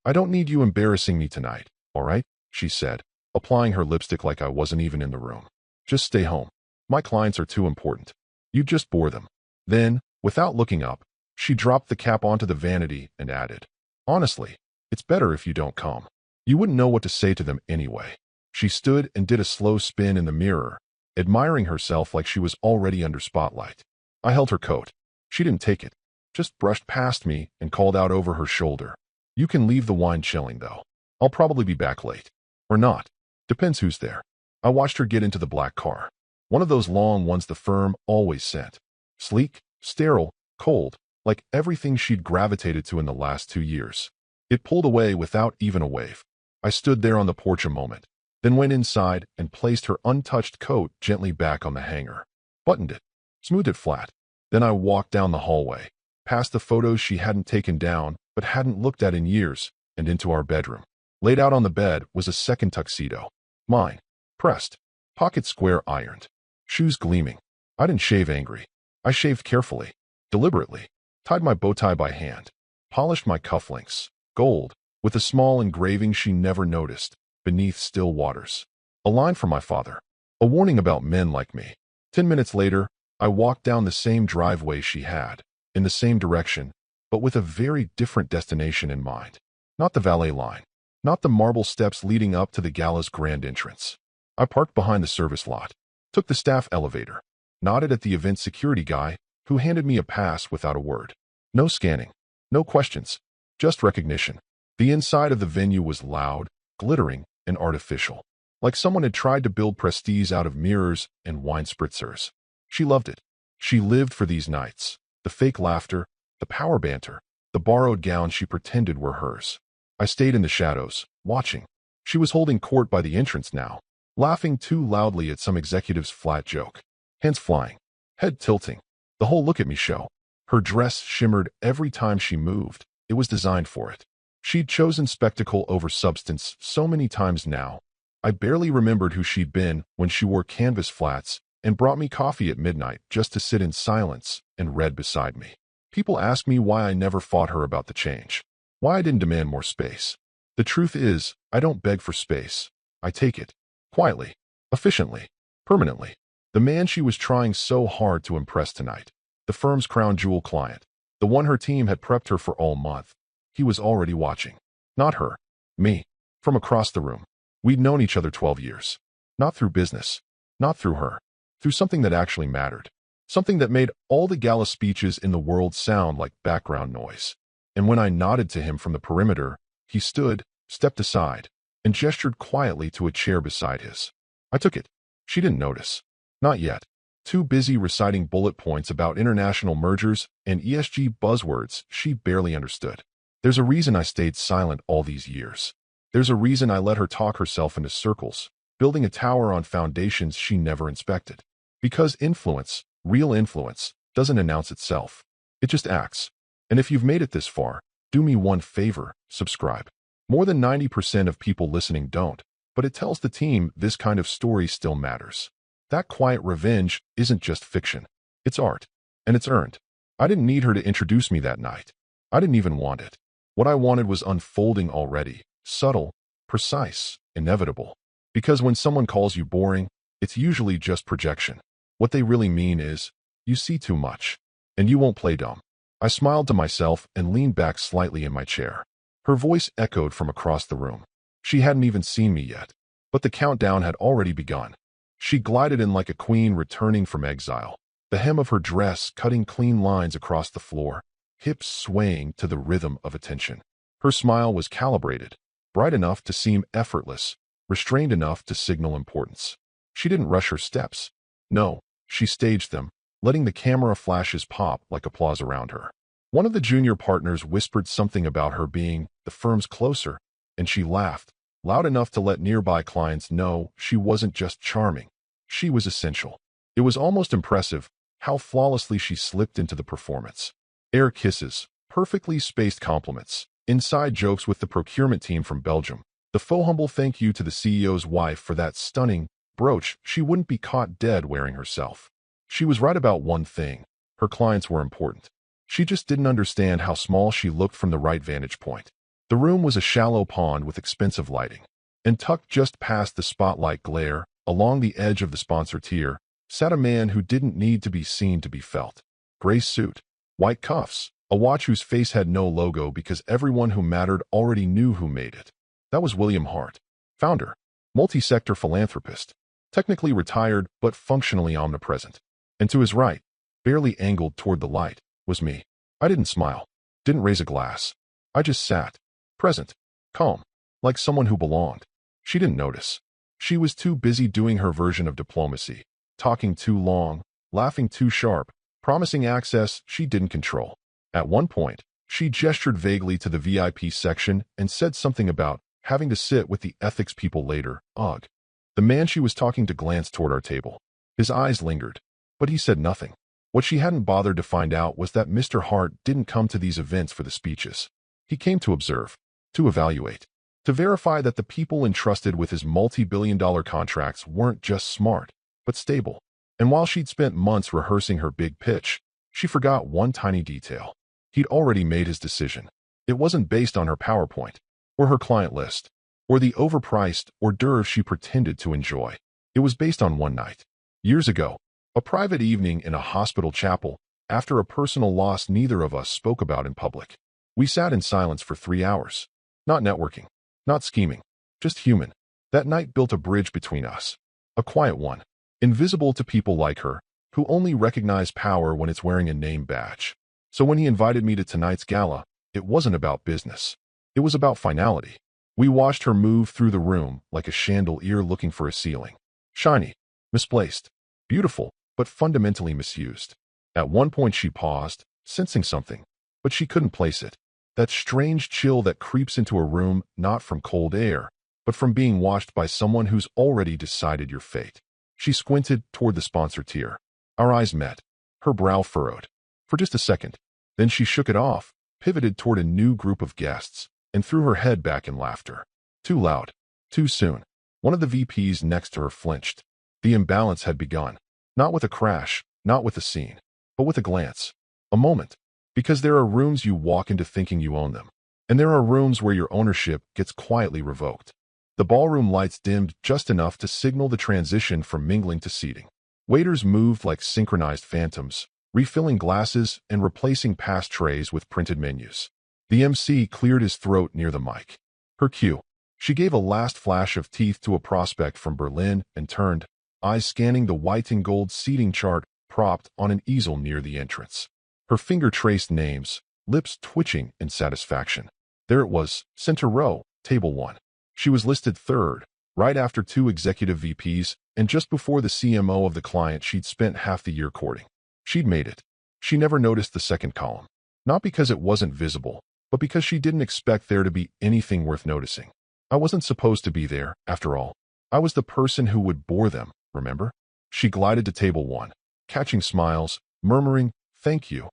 I don't need you embarrassing me tonight, all right? She said, applying her lipstick like I wasn't even in the room. Just stay home. My clients are too important. You just bore them. Then, without looking up, she dropped the cap onto the vanity and added, honestly, it's better if you don't come. You wouldn't know what to say to them anyway. She stood and did a slow spin in the mirror, admiring herself like she was already under spotlight. I held her coat. She didn't take it, just brushed past me and called out over her shoulder. You can leave the wine chilling, though. I'll probably be back late. Or not. Depends who's there. I watched her get into the black car. One of those long ones the firm always sent. Sleek, sterile, cold, like everything she'd gravitated to in the last 2 years. It pulled away without even a wave. I stood there on the porch a moment, then went inside and placed her untouched coat gently back on the hanger. Buttoned it, smoothed it flat. Then I walked down the hallway, past the photos she hadn't taken down but hadn't looked at in years, and into our bedroom. Laid out on the bed was a second tuxedo. Mine. Pressed. Pocket square ironed. Shoes gleaming. I didn't shave angry. I shaved carefully, deliberately. Tied my bow tie by hand. Polished my cufflinks. Gold, with a small engraving she never noticed, beneath still waters. A line from my father. A warning about men like me. 10 minutes later, I walked down the same driveway she had, in the same direction, but with a very different destination in mind. Not the valet line. Not the marble steps leading up to the gala's grand entrance. I parked behind the service lot. Took the staff elevator. Nodded at the event security guy, who handed me a pass without a word. No scanning. No questions. Just recognition. The inside of the venue was loud, glittering, and artificial. Like someone had tried to build prestige out of mirrors and wine spritzers. She loved it. She lived for these nights. The fake laughter, the power banter, the borrowed gown she pretended were hers. I stayed in the shadows, watching. She was holding court by the entrance now, laughing too loudly at some executive's flat joke. Hands flying, head tilting, the whole look at me show. Her dress shimmered every time she moved. It was designed for it. She'd chosen spectacle over substance so many times now. I barely remembered who she'd been when she wore canvas flats and brought me coffee at midnight just to sit in silence and read beside me. People ask me why I never fought her about the change. Why I didn't demand more space. The truth is, I don't beg for space. I take it. Quietly. Efficiently. Permanently. The man she was trying so hard to impress tonight. The firm's crown jewel client. The one her team had prepped her for all month. He was already watching. Not her. Me. From across the room. We'd known each other 12 years. Not through business. Not through her. Through something that actually mattered. Something that made all the gala speeches in the world sound like background noise. And when I nodded to him from the perimeter, he stood, stepped aside, and gestured quietly to a chair beside his. I took it. She didn't notice. Not yet. Too busy reciting bullet points about international mergers and ESG buzzwords she barely understood. There's a reason I stayed silent all these years. There's a reason I let her talk herself into circles, building a tower on foundations she never inspected. Because influence, real influence, doesn't announce itself. It just acts. And if you've made it this far, do me one favor, subscribe. More than 90% of people listening don't, but it tells the team this kind of story still matters. That quiet revenge isn't just fiction. It's art. And it's earned. I didn't need her to introduce me that night. I didn't even want it. What I wanted was unfolding already. Subtle, precise, inevitable. Because when someone calls you boring, it's usually just projection. What they really mean is, you see too much. And you won't play dumb. I smiled to myself and leaned back slightly in my chair. Her voice echoed from across the room. She hadn't even seen me yet, but the countdown had already begun. She glided in like a queen returning from exile, the hem of her dress cutting clean lines across the floor, hips swaying to the rhythm of attention. Her smile was calibrated, bright enough to seem effortless, restrained enough to signal importance. She didn't rush her steps. No, she staged them, letting the camera flashes pop like applause around her. One of the junior partners whispered something about her being the firm's closer, and she laughed, loud enough to let nearby clients know she wasn't just charming. She was essential. It was almost impressive how flawlessly she slipped into the performance. Air kisses, perfectly spaced compliments, inside jokes with the procurement team from Belgium, the faux humble thank you to the CEO's wife for that stunning brooch she wouldn't be caught dead wearing herself. She was right about one thing. Her clients were important. She just didn't understand how small she looked from the right vantage point. The room was a shallow pond with expensive lighting, and tucked just past the spotlight glare, along the edge of the sponsor tier, sat a man who didn't need to be seen to be felt. Gray suit, white cuffs, a watch whose face had no logo because everyone who mattered already knew who made it. That was William Hart, founder, multi-sector philanthropist, technically retired but functionally omnipresent. And to his right, barely angled toward the light, was me. I didn't smile, didn't raise a glass. I just sat, present, calm, like someone who belonged. She didn't notice. She was too busy doing her version of diplomacy, talking too long, laughing too sharp, promising access she didn't control. At one point, she gestured vaguely to the VIP section and said something about having to sit with the ethics people later. Ugh. The man she was talking to glanced toward our table. His eyes lingered, but he said nothing. What she hadn't bothered to find out was that Mr. Hart didn't come to these events for the speeches. He came to observe, to evaluate, to verify that the people entrusted with his multi-billion-dollar contracts weren't just smart, but stable. And while she'd spent months rehearsing her big pitch, she forgot one tiny detail. He'd already made his decision. It wasn't based on her PowerPoint, or her client list, or the overpriced hors d'oeuvres she pretended to enjoy. It was based on one night. Years ago, a private evening in a hospital chapel, after a personal loss neither of us spoke about in public. We sat in silence for 3 hours. Not networking, not scheming, just human. That night built a bridge between us. A quiet one, invisible to people like her, who only recognize power when it's wearing a name badge. So when he invited me to tonight's gala, it wasn't about business. It was about finality. We watched her move through the room like a chandelier looking for a ceiling. Shiny, misplaced, beautiful, but fundamentally misused. At one point she paused, sensing something, but she couldn't place it. That strange chill that creeps into a room not from cold air, but from being watched by someone who's already decided your fate. She squinted toward the sponsor tier. Our eyes met. Her brow furrowed. For just a second. Then she shook it off, pivoted toward a new group of guests, and threw her head back in laughter. Too loud. Too soon. One of the VPs next to her flinched. The imbalance had begun. Not with a crash, not with a scene, but with a glance. A moment. Because there are rooms you walk into thinking you own them. And there are rooms where your ownership gets quietly revoked. The ballroom lights dimmed just enough to signal the transition from mingling to seating. Waiters moved like synchronized phantoms, refilling glasses and replacing past trays with printed menus. The MC cleared his throat near the mic. Her cue. She gave a last flash of teeth to a prospect from Berlin and turned, eyes scanning the white and gold seating chart propped on an easel near the entrance. Her finger traced names, lips twitching in satisfaction. There it was, center row, table 1. She was listed third, right after 2 executive VPs, and just before the CMO of the client she'd spent half the year courting. She'd made it. She never noticed the second column. Not because it wasn't visible, but because she didn't expect there to be anything worth noticing. I wasn't supposed to be there, after all. I was the person who would bore them, remember? She glided to table 1, catching smiles, murmuring, thank you,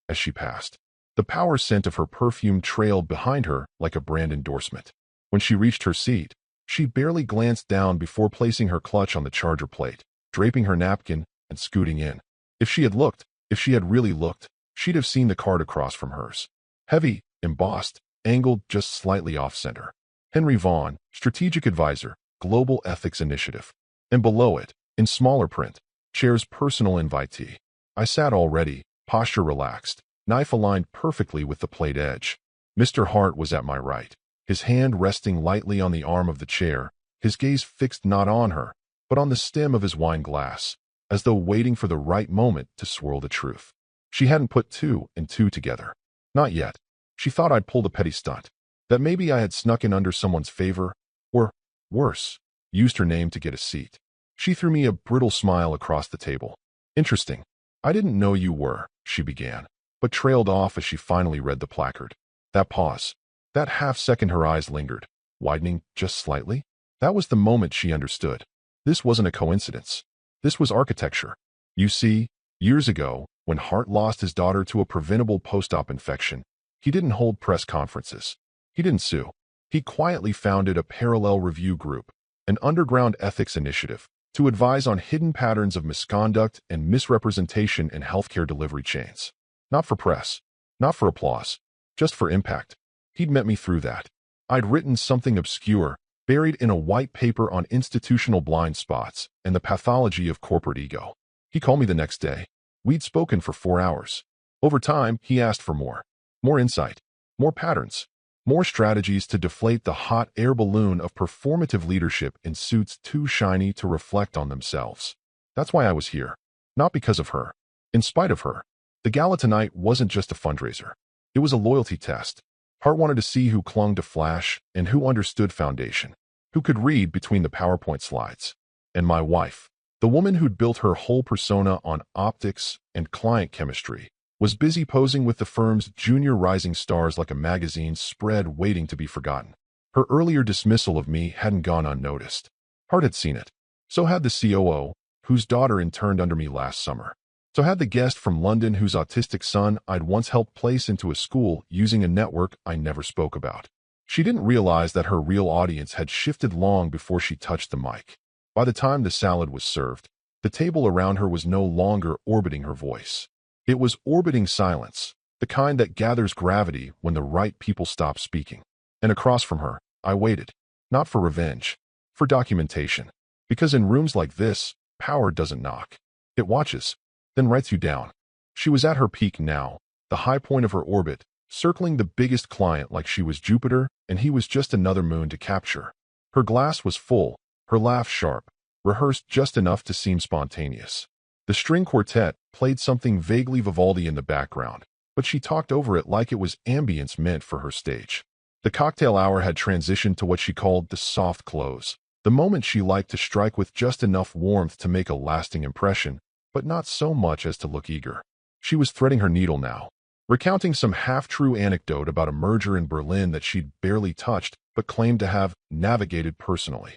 as she passed. The power scent of her perfume trailed behind her like a brand endorsement. When she reached her seat, she barely glanced down before placing her clutch on the charger plate, draping her napkin, and scooting in. If she had really looked, she'd have seen the card across from hers. Heavy, embossed, angled just slightly off-center. Henry Vaughn, Strategic Advisor, Global Ethics Initiative. And below it, in smaller print, Chair's personal invitee. I sat already, posture relaxed, knife aligned perfectly with the plate edge. Mr. Hart was at my right, his hand resting lightly on the arm of the chair, his gaze fixed not on her, but on the stem of his wine glass, as though waiting for the right moment to swirl the truth. She hadn't put 2 and 2 together. Not yet. She thought I'd pulled a petty stunt. That maybe I had snuck in under someone's favor, or, worse, used her name to get a seat. She threw me a brittle smile across the table. Interesting. I didn't know you were, she began, but trailed off as she finally read the placard. That pause. That half-second her eyes lingered, widening just slightly. That was the moment she understood. This wasn't a coincidence. This was architecture. You see, years ago, when Hart lost his daughter to a preventable post-op infection, he didn't hold press conferences. He didn't sue. He quietly founded a parallel review group, an underground ethics initiative, to advise on hidden patterns of misconduct and misrepresentation in healthcare delivery chains. Not for press, not for applause, just for impact. He'd met me through that. I'd written something obscure, buried in a white paper on institutional blind spots and the pathology of corporate ego. He called me the next day. We'd spoken for 4 hours. Over time, he asked for more. More insight. More patterns. More strategies to deflate the hot air balloon of performative leadership in suits too shiny to reflect on themselves. That's why I was here. Not because of her. In spite of her. The gala tonight wasn't just a fundraiser. It was a loyalty test. Hart wanted to see who clung to Flash and who understood foundation, who could read between the PowerPoint slides. And my wife, the woman who'd built her whole persona on optics and client chemistry, was busy posing with the firm's junior rising stars like a magazine spread waiting to be forgotten. Her earlier dismissal of me hadn't gone unnoticed. Hart had seen it. So had the COO, whose daughter interned under me last summer. So had the guest from London whose autistic son I'd once helped place into a school using a network I never spoke about. She didn't realize that her real audience had shifted long before she touched the mic. By the time the salad was served, the table around her was no longer orbiting her voice. It was orbiting silence, the kind that gathers gravity when the right people stop speaking. And across from her, I waited. Not for revenge, for documentation. Because in rooms like this, power doesn't knock. It watches, then writes you down. She was at her peak now, the high point of her orbit, circling the biggest client like she was Jupiter and he was just another moon to capture. Her glass was full, her laugh sharp, rehearsed just enough to seem spontaneous. The string quartet played something vaguely Vivaldi in the background, but she talked over it like it was ambience meant for her stage. The cocktail hour had transitioned to what she called the soft close, the moment she liked to strike with just enough warmth to make a lasting impression, but not so much as to look eager. She was threading her needle now, recounting some half-true anecdote about a merger in Berlin that she'd barely touched but claimed to have navigated personally.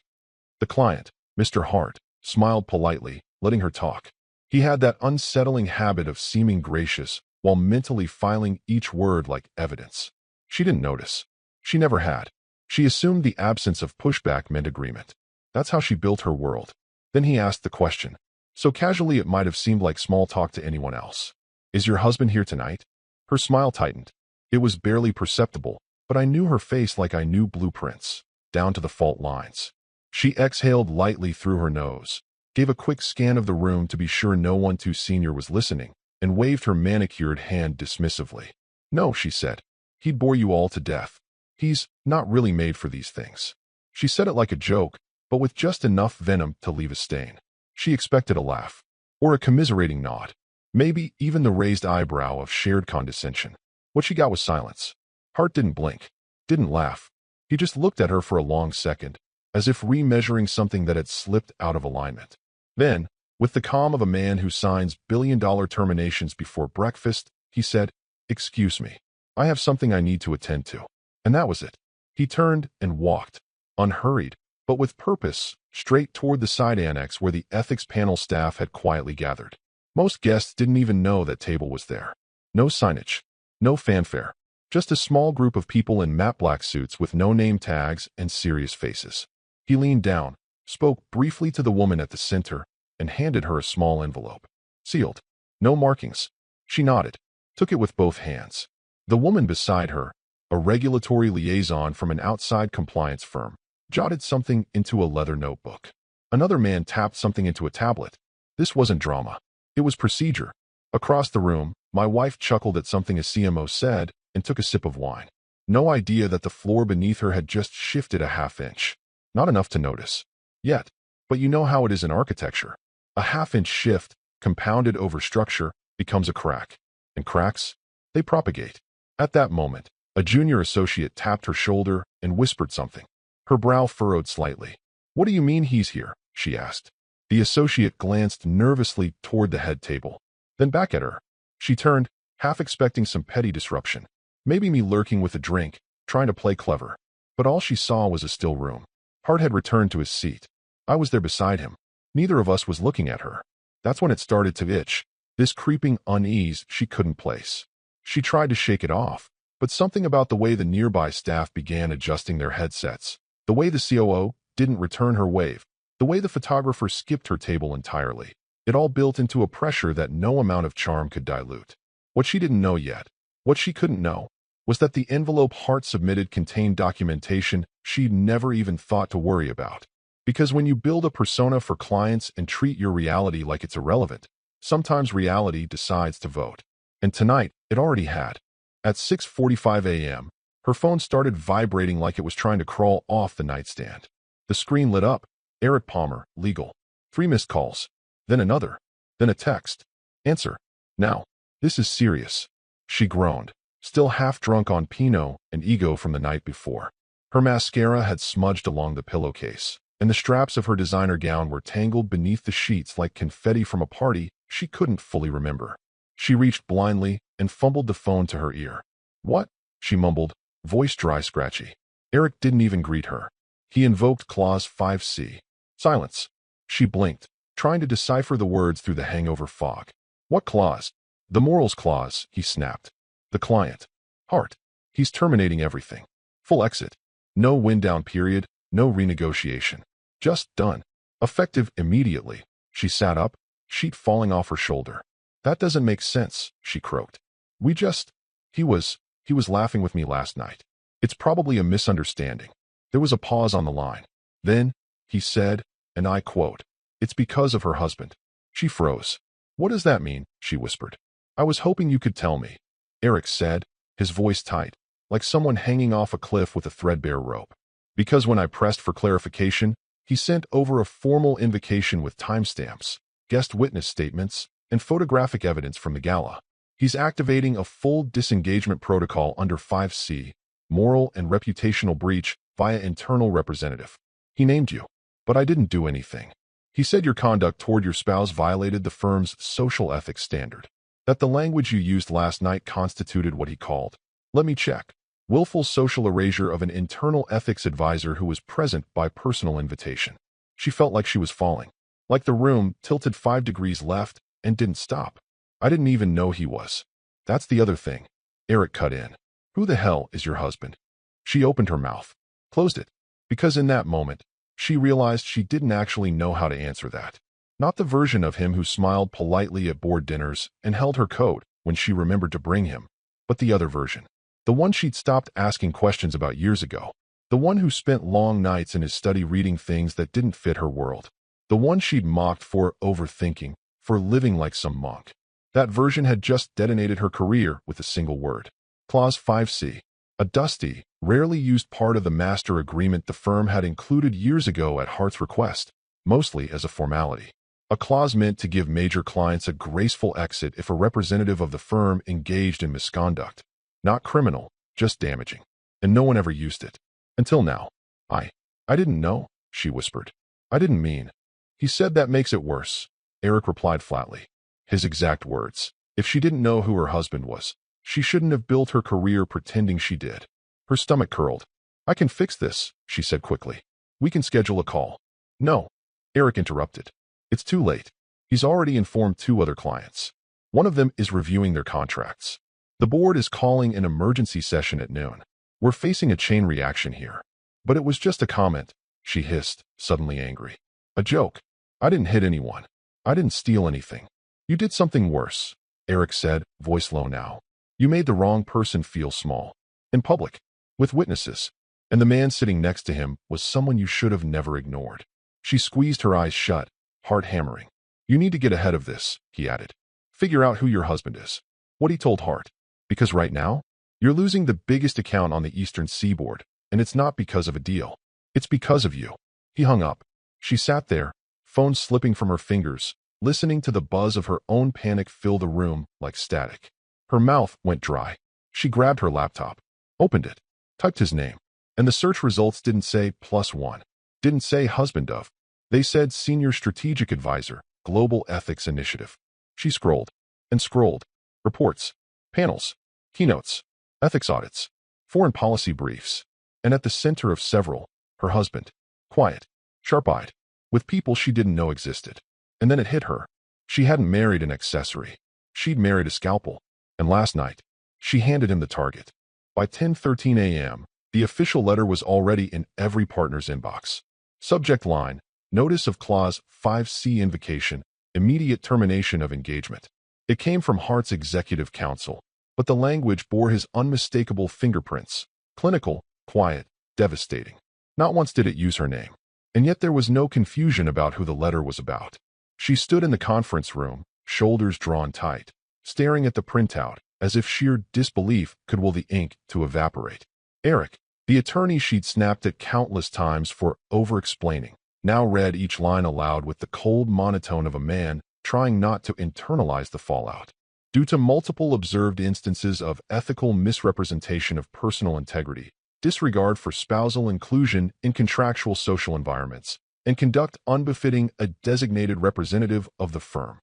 The client, Mr. Hart, smiled politely, letting her talk. He had that unsettling habit of seeming gracious while mentally filing each word like evidence. She didn't notice. She never had. She assumed the absence of pushback meant agreement. That's how she built her world. Then he asked the question. So casually it might have seemed like small talk to anyone else. Is your husband here tonight? Her smile tightened. It was barely perceptible, but I knew her face like I knew blueprints, down to the fault lines. She exhaled lightly through her nose, gave a quick scan of the room to be sure no one too senior was listening, and waved her manicured hand dismissively. No, she said. He'd bore you all to death. He's not really made for these things. She said it like a joke, but with just enough venom to leave a stain. She expected a laugh, or a commiserating nod, maybe even the raised eyebrow of shared condescension. What she got was silence. Hart didn't blink, didn't laugh. He just looked at her for a long second, as if remeasuring something that had slipped out of alignment. Then, with the calm of a man who signs billion-dollar terminations before breakfast, he said, "Excuse me. I have something I need to attend to." And that was it. He turned and walked, unhurried, but with purpose, straight toward the side annex where the ethics panel staff had quietly gathered. Most guests didn't even know that table was there. No signage, no fanfare, just a small group of people in matte black suits with no name tags and serious faces. He leaned down, spoke briefly to the woman at the center, and handed her a small envelope. Sealed. No markings. She nodded, took it with both hands. The woman beside her, a regulatory liaison from an outside compliance firm, jotted something into a leather notebook. Another man tapped something into a tablet. This wasn't drama. It was procedure. Across the room, my wife chuckled at something a CMO said and took a sip of wine. No idea that the floor beneath her had just shifted a half-inch. Not enough to notice. Yet. But you know how it is in architecture. A half-inch shift, compounded over structure, becomes a crack. And cracks? They propagate. At that moment, a junior associate tapped her shoulder and whispered something. Her brow furrowed slightly. "What do you mean he's here?" she asked. The associate glanced nervously toward the head table, then back at her. She turned, half expecting some petty disruption. Maybe me lurking with a drink, trying to play clever. But all she saw was a still room. Hart had returned to his seat. I was there beside him. Neither of us was looking at her. That's when it started to itch, this creeping unease she couldn't place. She tried to shake it off, but something about the way the nearby staff began adjusting their headsets, the way the COO didn't return her wave, the way the photographer skipped her table entirely, it all built into a pressure that no amount of charm could dilute. What she didn't know yet, what she couldn't know, was that the envelope Hart submitted contained documentation she'd never even thought to worry about. Because when you build a persona for clients and treat your reality like it's irrelevant, sometimes reality decides to vote. And tonight, it already had. At 6:45 a.m., her phone started vibrating like it was trying to crawl off the nightstand. The screen lit up. Eric Palmer, legal. 3 missed calls. Then another. Then a text. Answer. Now. This is serious. She groaned, still half drunk on Pinot and ego from the night before. Her mascara had smudged along the pillowcase, and the straps of her designer gown were tangled beneath the sheets like confetti from a party she couldn't fully remember. She reached blindly and fumbled the phone to her ear. What? She mumbled, voice dry, scratchy. Eric didn't even greet her. He invoked Clause 5C. Silence. She blinked, trying to decipher the words through the hangover fog. What clause? The morals clause, he snapped. The client. Hart. He's terminating everything. Full exit. No wind-down period, no renegotiation. Just done. Effective immediately. She sat up, sheet falling off her shoulder. That doesn't make sense, she croaked. He was laughing with me last night. It's probably a misunderstanding. There was a pause on the line. Then, he said, and I quote, it's because of her husband. She froze. What does that mean? She whispered. I was hoping you could tell me, Eric said, his voice tight, like someone hanging off a cliff with a threadbare rope. Because when I pressed for clarification, he sent over a formal invocation with timestamps, guest witness statements, and photographic evidence from the gala. He's activating a full disengagement protocol under 5C, moral and reputational breach via internal representative. He named you, but I didn't do anything. He said your conduct toward your spouse violated the firm's social ethics standard. That the language you used last night constituted what he called, let me check, willful social erasure of an internal ethics advisor who was present by personal invitation. She felt like she was falling, like the room tilted 5 degrees left and didn't stop. I didn't even know he was. That's the other thing. Eric cut in. Who the hell is your husband? She opened her mouth, closed it, because in that moment, she realized she didn't actually know how to answer that. Not the version of him who smiled politely at board dinners and held her coat when she remembered to bring him, but the other version. The one she'd stopped asking questions about years ago. The one who spent long nights in his study reading things that didn't fit her world. The one she'd mocked for overthinking, for living like some monk. That version had just detonated her career with a single word. Clause 5C. A dusty, rarely used part of the master agreement the firm had included years ago at Hart's request, mostly as a formality. A clause meant to give major clients a graceful exit if a representative of the firm engaged in misconduct. Not criminal, just damaging. And no one ever used it. Until now. I didn't know, she whispered. I didn't mean. He said that makes it worse. Eric replied flatly. His exact words. If she didn't know who her husband was, she shouldn't have built her career pretending she did. Her stomach curled. I can fix this, she said quickly. We can schedule a call. No. Eric interrupted. It's too late. He's already informed 2 other clients. One of them is reviewing their contracts. The board is calling an emergency session at noon. We're facing a chain reaction here. But it was just a comment, she hissed, suddenly angry. A joke. I didn't hit anyone. I didn't steal anything. You did something worse, Eric said, voice low now. You made the wrong person feel small. In public. With witnesses. And the man sitting next to him was someone you should have never ignored. She squeezed her eyes shut, heart hammering. You need to get ahead of this, he added. Figure out who your husband is. What he told Hart. Because right now, you're losing the biggest account on the Eastern Seaboard, and it's not because of a deal. It's because of you. He hung up. She sat there, phone slipping from her fingers, listening to the buzz of her own panic fill the room like static. Her mouth went dry. She grabbed her laptop, opened it, typed his name, and the search results didn't say +1. Didn't say husband of. They said Senior Strategic Advisor, Global Ethics Initiative. She scrolled and scrolled. Reports, panels, keynotes, ethics audits, foreign policy briefs, and at the center of several, her husband. Quiet, sharp-eyed, with people she didn't know existed. And then it hit her. She hadn't married an accessory. She'd married a scalpel. And last night, she handed him the target. By 10:13 a.m., the official letter was already in every partner's inbox. Subject line, Notice of Clause 5C Invocation, Immediate Termination of Engagement. It came from Hart's executive counsel, but the language bore his unmistakable fingerprints. Clinical, quiet, devastating. Not once did it use her name. And yet there was no confusion about who the letter was about. She stood in the conference room, shoulders drawn tight, staring at the printout, as if sheer disbelief could will the ink to evaporate. Eric, the attorney she'd snapped at countless times for over-explaining, now read each line aloud with the cold monotone of a man trying not to internalize the fallout. Due to multiple observed instances of ethical misrepresentation of personal integrity, disregard for spousal inclusion in contractual social environments, and conduct unbefitting a designated representative of the firm.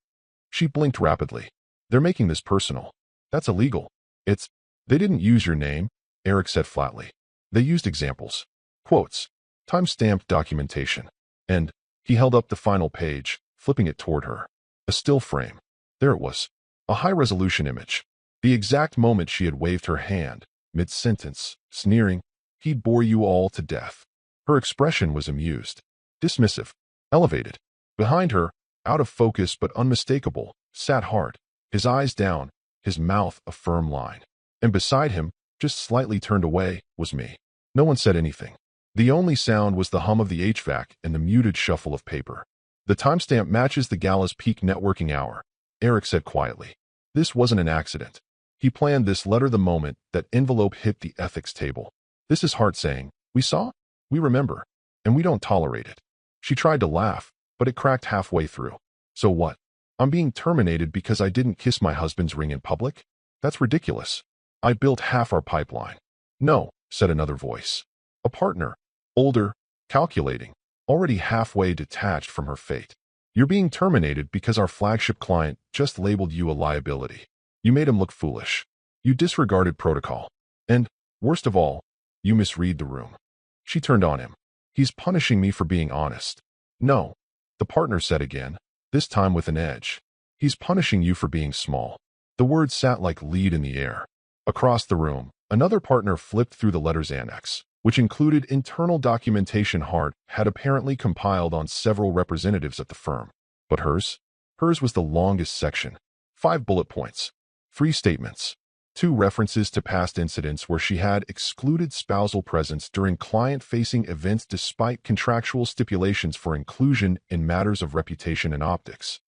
She blinked rapidly. They're making this personal. That's illegal. They didn't use your name, Eric said flatly. They used examples, quotes, time-stamped documentation. And he held up the final page, flipping it toward her. A still frame. There it was. A high-resolution image. The exact moment she had waved her hand, mid-sentence, sneering, "He'd bore you all to death." Her expression was amused, dismissive, elevated. Behind her, out of focus but unmistakable, sat Hart, his eyes down, his mouth a firm line. And beside him, just slightly turned away, was me. No one said anything. The only sound was the hum of the HVAC and the muted shuffle of paper. The timestamp matches the gala's peak networking hour, Eric said quietly. This wasn't an accident. He planned this letter the moment that envelope hit the ethics table. This is Hart saying, "We saw, we remember, and we don't tolerate it." She tried to laugh, but it cracked halfway through. So what? I'm being terminated because I didn't kiss my husband's ring in public? That's ridiculous. I built half our pipeline. No, said another voice. A partner, older, calculating, already halfway detached from her fate. You're being terminated because our flagship client just labeled you a liability. You made him look foolish. You disregarded protocol. And, worst of all, you misread the room. She turned on him. He's punishing me for being honest. No, the partner said again, this time with an edge. He's punishing you for being small. The words sat like lead in the air. Across the room, another partner flipped through the letter's annex, which included internal documentation Hart had apparently compiled on several representatives at the firm. But hers was the longest section. 5 bullet points, 3 statements, 2 references to past incidents where she had excluded spousal presence during client-facing events despite contractual stipulations for inclusion in matters of reputation and optics.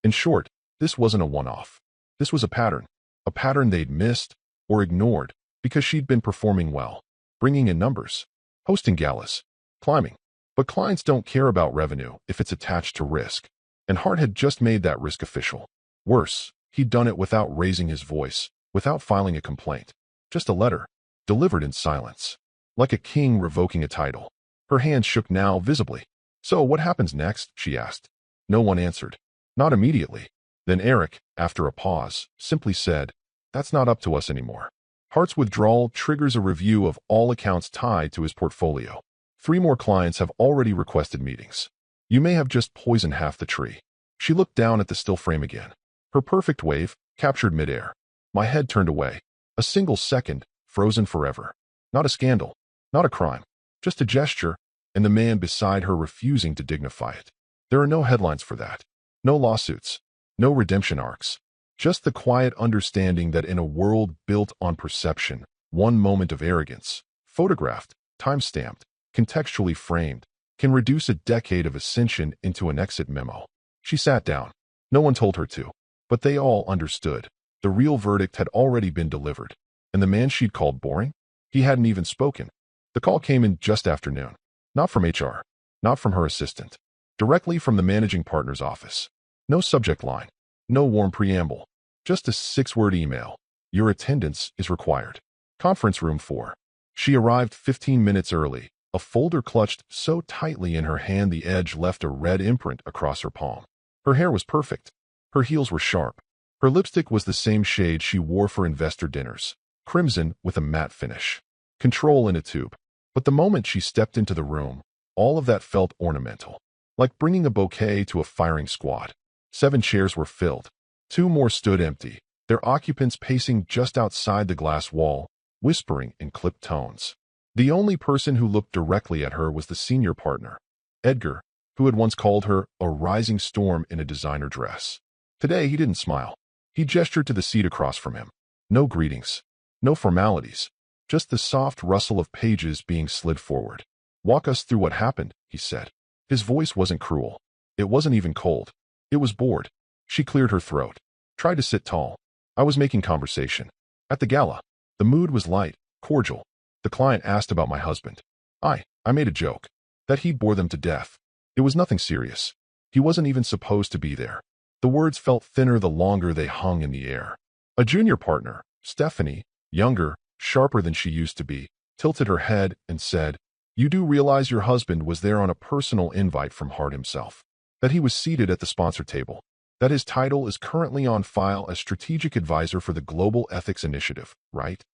In short, this wasn't a one-off. This was a pattern they'd missed or ignored because she'd been performing well, bringing in numbers, hosting galas, climbing. But clients don't care about revenue if it's attached to risk, and Hart had just made that risk official. Worse, he'd done it without raising his voice, without filing a complaint. Just a letter, delivered in silence. Like a king revoking a title. Her hands shook now visibly. So what happens next? She asked. No one answered. Not immediately. Then Eric, after a pause, simply said, "That's not up to us anymore." Hart's withdrawal triggers a review of all accounts tied to his portfolio. 3 more clients have already requested meetings. You may have just poisoned half the tree. She looked down at the still frame again. Her perfect wave, captured midair. My head turned away. A single second, frozen forever. Not a scandal. Not a crime. Just a gesture, and the man beside her refusing to dignify it. There are no headlines for that. No lawsuits. No redemption arcs. Just the quiet understanding that in a world built on perception, one moment of arrogance, photographed, time-stamped, contextually framed, can reduce a decade of ascension into an exit memo. She sat down. No one told her to, but they all understood. The real verdict had already been delivered, and the man she'd called boring? He hadn't even spoken. The call came in just after noon. Not from HR, not from her assistant. Directly from the managing partner's office. No subject line, no warm preamble. Just a 6-word email. Your attendance is required. Conference room 4. She arrived 15 minutes early, a folder clutched so tightly in her hand the edge left a red imprint across her palm. Her hair was perfect. Her heels were sharp. Her lipstick was the same shade she wore for investor dinners, crimson with a matte finish. Control in a tube. But the moment she stepped into the room, all of that felt ornamental, like bringing a bouquet to a firing squad. 7 chairs were filled. 2 more stood empty, their occupants pacing just outside the glass wall, whispering in clipped tones. The only person who looked directly at her was the senior partner, Edgar, who had once called her a rising storm in a designer dress. Today he didn't smile. He gestured to the seat across from him. No greetings. No formalities. Just the soft rustle of pages being slid forward. "Walk us through what happened," he said. His voice wasn't cruel. It wasn't even cold. It was bored. She cleared her throat. Tried to sit tall. "I was making conversation. At the gala. The mood was light, cordial. The client asked about my husband. I made a joke. That he bore them to death. It was nothing serious. He wasn't even supposed to be there." The words felt thinner the longer they hung in the air. A junior partner, Stephanie, younger, sharper than she used to be, tilted her head and said, "You do realize your husband was there on a personal invite from Hart himself. That he was seated at the sponsor table. That his title is currently on file as strategic advisor for the Global Ethics Initiative, right?"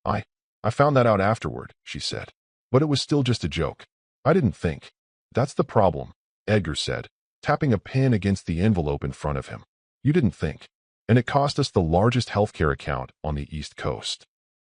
I found that out afterward," she said. "But it was still just a joke. I didn't think." "That's the problem," Edgar said, tapping a pen against the envelope in front of him. "You didn't think. And it cost us the largest healthcare account on the East Coast."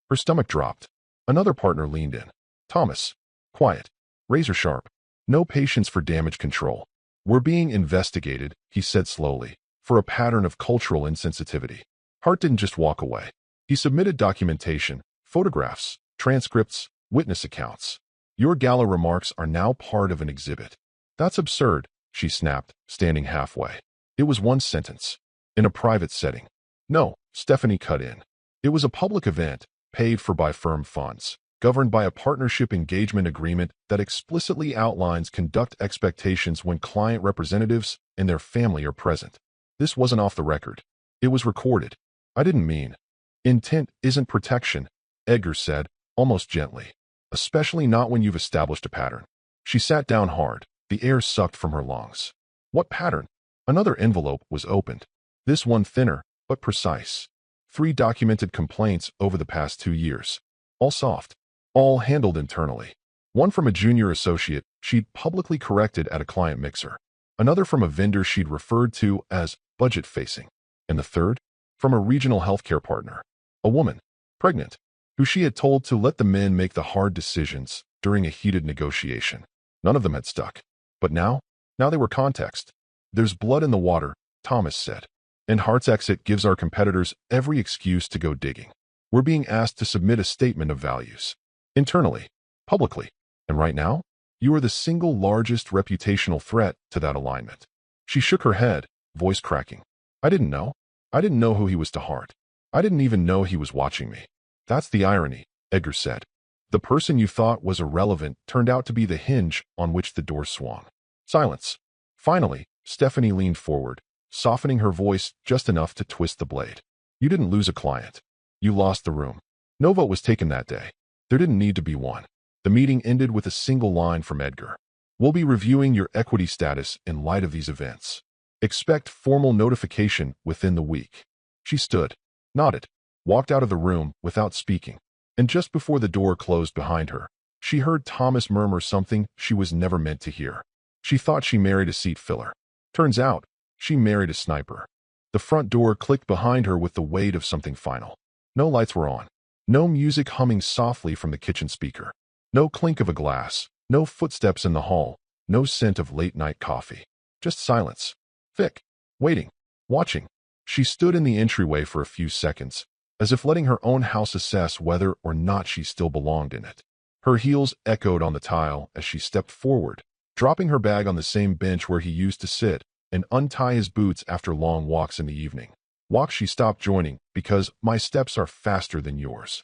Her stomach dropped. Another partner leaned in. Thomas. Quiet. Razor sharp. No patience for damage control. "We're being investigated," he said slowly, "for a pattern of cultural insensitivity." Hart didn't just walk away. He submitted documentation, photographs, transcripts, witness accounts. "Your gala remarks are now part of an exhibit." "That's absurd," she snapped, standing halfway. It was one sentence. "In a private setting." "No," Stephanie cut in. "It was a public event, paid for by firm funds, governed by a partnership engagement agreement that explicitly outlines conduct expectations when client representatives and their family are present. This wasn't off the record. It was recorded." "I didn't mean." "Intent isn't protection," Edgar said, almost gently. "Especially not when you've established a pattern." She sat down hard. The air sucked from her lungs. "What pattern?" Another envelope was opened. This one thinner, but precise. 3 documented complaints over the past 2 years. All soft. All handled internally. One from a junior associate she'd publicly corrected at a client mixer. Another from a vendor she'd referred to as budget-facing. And the third? From a regional healthcare partner. A woman, pregnant, who she had told to let the men make the hard decisions during a heated negotiation. None of them had stuck. But now they were context. "There's blood in the water," Thomas said. "And Hart's exit gives our competitors every excuse to go digging. We're being asked to submit a statement of values. Internally, publicly. And right now, you are the single largest reputational threat to that alignment." She shook her head, voice cracking. "I didn't know. I didn't know who he was to Hart. I didn't even know he was watching me." "That's the irony," Edgar said. "The person you thought was irrelevant turned out to be the hinge on which the door swung." Silence. Finally, Stephanie leaned forward, softening her voice just enough to twist the blade. "You didn't lose a client. You lost the room. No vote was taken that day. There didn't need to be one." The meeting ended with a single line from Edgar. "We'll be reviewing your equity status in light of these events. Expect formal notification within the week." She stood, nodded, walked out of the room without speaking. And just before the door closed behind her, she heard Thomas murmur something she was never meant to hear. She thought she married a seat filler. Turns out, she married a sniper. The front door clicked behind her with the weight of something final. No lights were on. No music humming softly from the kitchen speaker. No clink of a glass. No footsteps in the hall. No scent of late-night coffee. Just silence. Thick. Waiting. Watching. She stood in the entryway for a few seconds, as if letting her own house assess whether or not she still belonged in it. Her heels echoed on the tile as she stepped forward, dropping her bag on the same bench where he used to sit and untie his boots after long walks in the evening. Walks she stopped joining because "my steps are faster than yours."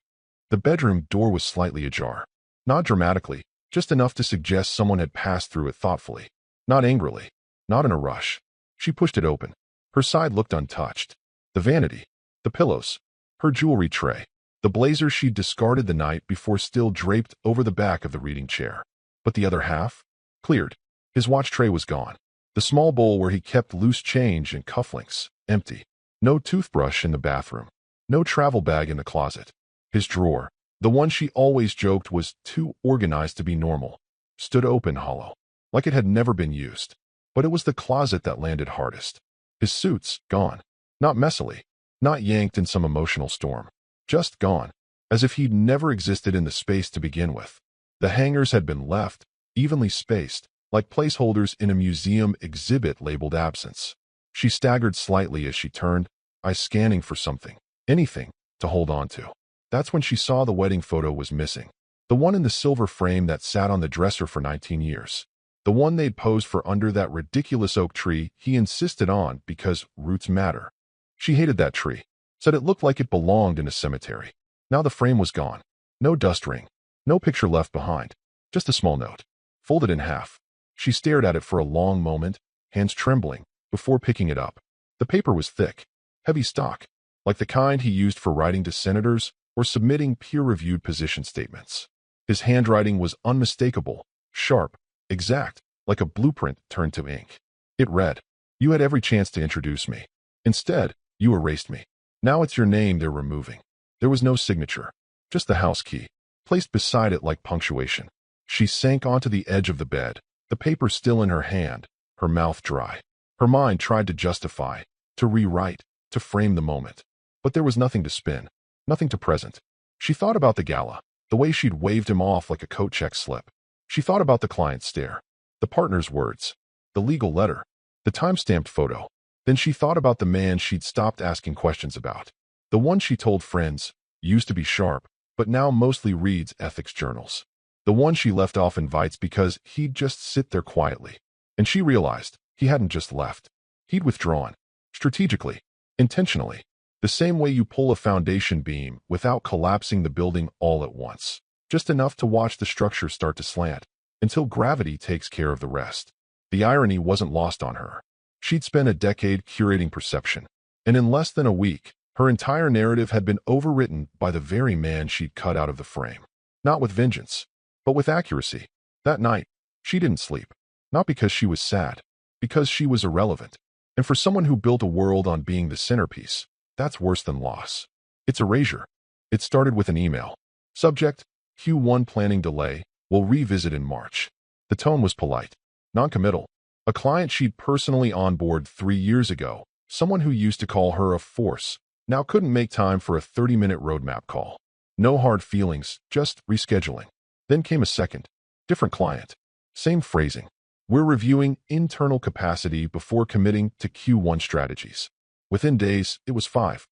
The bedroom door was slightly ajar. Not dramatically, just enough to suggest someone had passed through it thoughtfully. Not angrily. Not in a rush. She pushed it open. Her side looked untouched. The vanity. The pillows. Her jewelry tray. The blazer she'd discarded the night before still draped over the back of the reading chair. But the other half? Cleared. His watch tray was gone. The small bowl where he kept loose change and cufflinks, empty. No toothbrush in the bathroom. No travel bag in the closet. His drawer, the one she always joked was too organized to be normal, stood open hollow, like it had never been used. But it was the closet that landed hardest. His suits, gone. Not messily. Not yanked in some emotional storm. Just gone. As if he'd never existed in the space to begin with. The hangers had been left, evenly spaced, like placeholders in a museum exhibit labeled absence. She staggered slightly as she turned, eyes scanning for something. Anything. to hold on to. That's when she saw the wedding photo was missing. The one in the silver frame that sat on the dresser for 19 years. The one they'd posed for under that ridiculous oak tree he insisted on because roots matter. She hated that tree, said it looked like it belonged in a cemetery. Now the frame was gone. No dust ring, no picture left behind, just a small note, folded in half. She stared at it for a long moment, hands trembling, before picking it up. The paper was thick, heavy stock, like the kind he used for writing to senators or submitting peer-reviewed position statements. His handwriting was unmistakable, sharp, exact, like a blueprint turned to ink. It read, "You had every chance to introduce me. Instead, you erased me. Now it's your name they're removing." There was no signature, just the house key, placed beside it like punctuation. She sank onto the edge of the bed, the paper still in her hand, her mouth dry. Her mind tried to justify, to rewrite, to frame the moment. But there was nothing to spin, nothing to present. She thought about the gala, the way she'd waved him off like a coat check slip. She thought about the client's stare, the partner's words, the legal letter, the time-stamped photo. Then she thought about the man she'd stopped asking questions about. The one she told friends, used to be sharp, but now mostly reads ethics journals. The one she left off invites because he'd just sit there quietly. And she realized he hadn't just left. He'd withdrawn. Strategically. Intentionally. The same way you pull a foundation beam without collapsing the building all at once. Just enough to watch the structure start to slant, until gravity takes care of the rest. The irony wasn't lost on her. She'd spent a decade curating perception, and in less than a week, her entire narrative had been overwritten by the very man she'd cut out of the frame. Not with vengeance, but with accuracy. That night, she didn't sleep. Not because she was sad, because she was irrelevant. And for someone who built a world on being the centerpiece, that's worse than loss. It's erasure. It started with an email. Subject, Q1 planning delay, we'll revisit in March. The tone was polite, non-committal. A client she'd personally onboarded 3 years ago, someone who used to call her a force, now couldn't make time for a 30-minute roadmap call. No hard feelings, just rescheduling. Then came a second, different client. Same phrasing. We're reviewing internal capacity before committing to Q1 strategies. Within days, it was five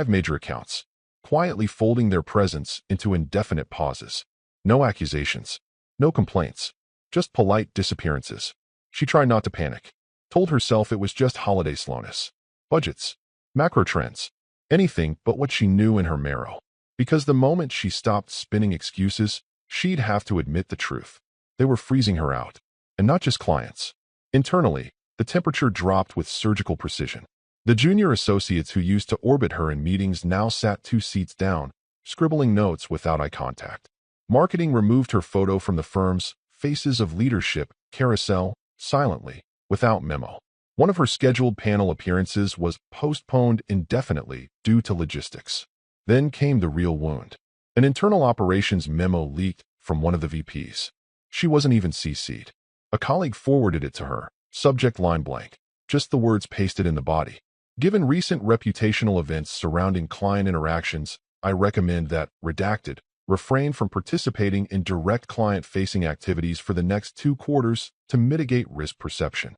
major accounts, quietly folding their presence into indefinite pauses. No accusations, no complaints, just polite disappearances. She tried not to panic, told herself it was just holiday slowness. Budgets, macro trends, anything but what she knew in her marrow. Because the moment she stopped spinning excuses, she'd have to admit the truth. They were freezing her out. And not just clients. Internally, the temperature dropped with surgical precision. The junior associates who used to orbit her in meetings now sat 2 seats down, scribbling notes without eye contact. Marketing removed her photo from the firm's Faces of Leadership carousel silently, without memo. One of her scheduled panel appearances was postponed indefinitely due to logistics. Then came the real wound. An internal operations memo leaked from one of the VPs. She wasn't even CC'd. A colleague forwarded it to her, subject line blank, just the words pasted in the body. Given recent reputational events surrounding client interactions, I recommend that, redacted, refrain from participating in direct client-facing activities for the next 2 quarters to mitigate risk perception.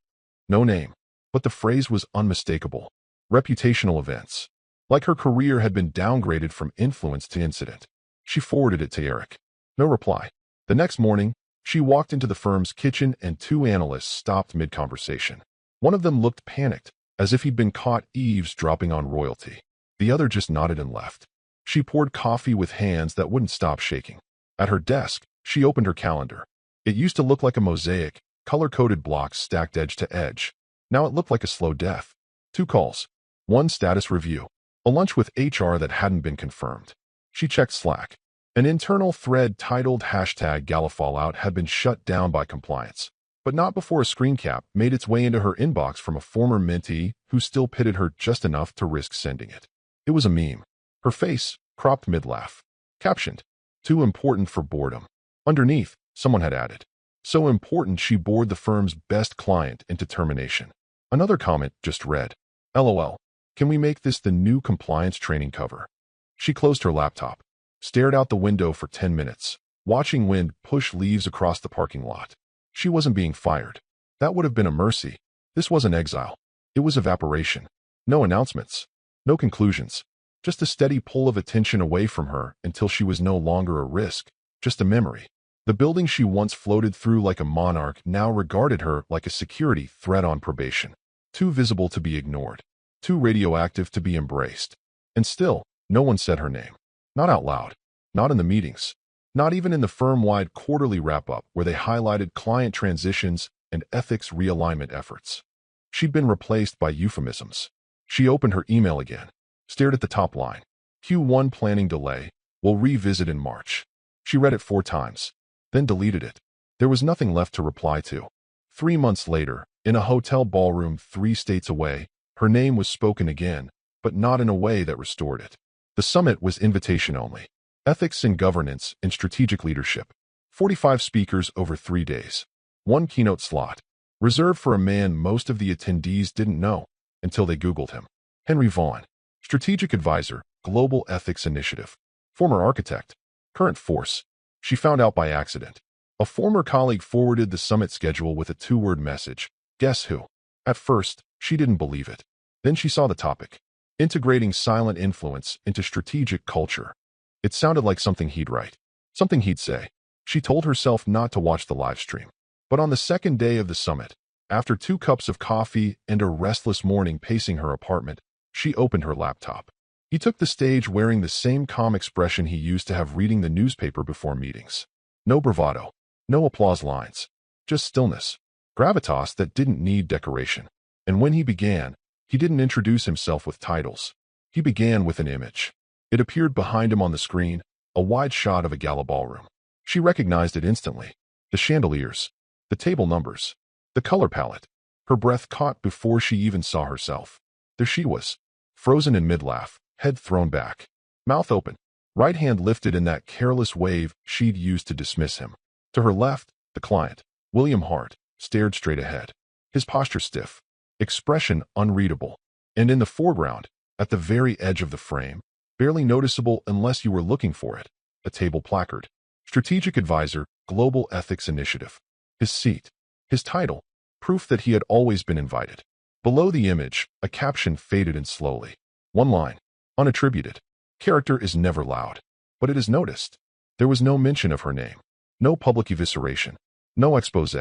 No name, but the phrase was unmistakable. Reputational events. Like her career had been downgraded from influence to incident. She forwarded it to Eric. No reply. The next morning, she walked into the firm's kitchen and 2 analysts stopped mid-conversation. One of them looked panicked, as if he'd been caught eavesdropping on royalty. The other just nodded and left. She poured coffee with hands that wouldn't stop shaking. At her desk, she opened her calendar. It used to look like a mosaic, color-coded blocks stacked edge to edge. Now it looked like a slow death. 2 calls. 1 status review. A lunch with HR that hadn't been confirmed. She checked Slack. An internal thread titled #GalaFallout had been shut down by compliance, but not before a screen cap made its way into her inbox from a former mentee who still pitted her just enough to risk sending it. It was a meme. Her face, cropped mid-laugh. Captioned, "Too important for boredom." Underneath, someone had added, "So important she bored the firm's best client into termination." Another comment just read, "LOL, can we make this the new compliance training cover?" She closed her laptop. Stared out the window for 10 minutes, watching wind push leaves across the parking lot. She wasn't being fired. That would have been a mercy. This wasn't exile. It was evaporation. No announcements. No conclusions. just a steady pull of attention away from her until she was no longer a risk, just a memory. The building she once floated through like a monarch now regarded her like a security threat on probation, too visible to be ignored, too radioactive to be embraced. And still, no one said her name. Not out loud, not in the meetings, not even in the firm-wide quarterly wrap-up where they highlighted client transitions and ethics realignment efforts. She'd been replaced by euphemisms. She opened her email again, stared at the top line. Q1 planning delay, will revisit in March. She read it 4 times, then deleted it. There was nothing left to reply to. 3 months later, in a hotel ballroom 3 states away, her name was spoken again, but not in a way that restored it. The summit was invitation only. Ethics and governance and strategic leadership. 45 speakers over 3 days. 1 keynote slot, reserved for a man most of the attendees didn't know until they Googled him. Henry Vaughn, strategic advisor, Global Ethics Initiative. Former architect, current force. She found out by accident. A former colleague forwarded the summit schedule with a 2-word message. Guess who? At first, she didn't believe it. Then she saw the topic. Integrating silent influence into strategic culture. It sounded like something he'd write. Something he'd say. She told herself not to watch the live stream. But on the second day of the summit, after 2 cups of coffee and a restless morning pacing her apartment, she opened her laptop. He took the stage wearing the same calm expression he used to have reading the newspaper before meetings. No bravado. No applause lines. Just stillness. Gravitas that didn't need decoration. And when he began, he didn't introduce himself with titles. He began with an image. It appeared behind him on the screen, a wide shot of a gala ballroom. She recognized it instantly. The chandeliers, the table numbers, the color palette. Her breath caught before she even saw herself. There she was, frozen in mid-laugh, head thrown back, mouth open, right hand lifted in that careless wave she'd used to dismiss him. To her left, the client, William Hart, stared straight ahead, his posture stiff, expression unreadable. And in the foreground, at the very edge of the frame, barely noticeable unless you were looking for it, a table placard. Strategic Advisor, Global Ethics Initiative. His seat, his title, proof that he had always been invited. Below the image, a caption faded in slowly. 1 line, unattributed. Character is never loud, but it is noticed. There was no mention of her name, no public evisceration, no expose,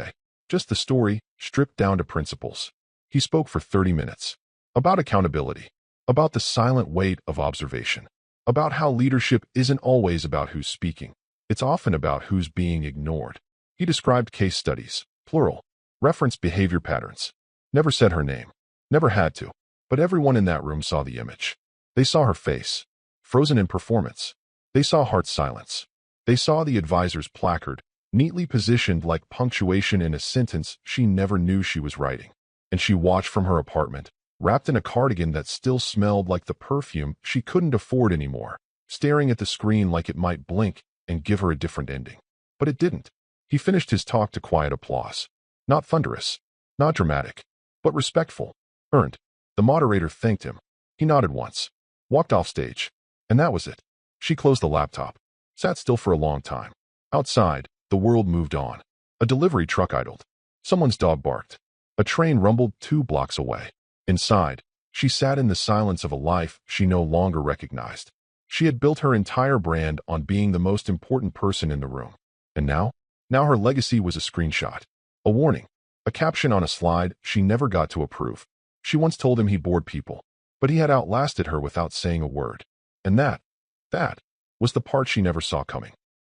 just the story, stripped down to principles. He spoke for 30 minutes. About accountability, about the silent weight of observation, about how leadership isn't always about who's speaking. It's often about who's being ignored. He described case studies, plural, referenced behavior patterns. Never said her name, never had to, but everyone in that room saw the image. They saw her face, frozen in performance. They saw Hart's silence. They saw the advisor's placard, neatly positioned like punctuation in a sentence she never knew she was writing. And she watched from her apartment, wrapped in a cardigan that still smelled like the perfume she couldn't afford anymore, staring at the screen like it might blink and give her a different ending. But it didn't. He finished his talk to quiet applause. Not thunderous, not dramatic, but respectful, earned. The moderator thanked him. He nodded once, walked off stage, and that was it. She closed the laptop, sat still for a long time. Outside, the world moved on. A delivery truck idled. Someone's dog barked. A train rumbled 2 blocks away. Inside, she sat in the silence of a life she no longer recognized. She had built her entire brand on being the most important person in the room. And now her legacy was a screenshot, a warning, a caption on a slide she never got to approve. She once told him he bored people, but he had outlasted her without saying a word. And that was the part she never saw coming.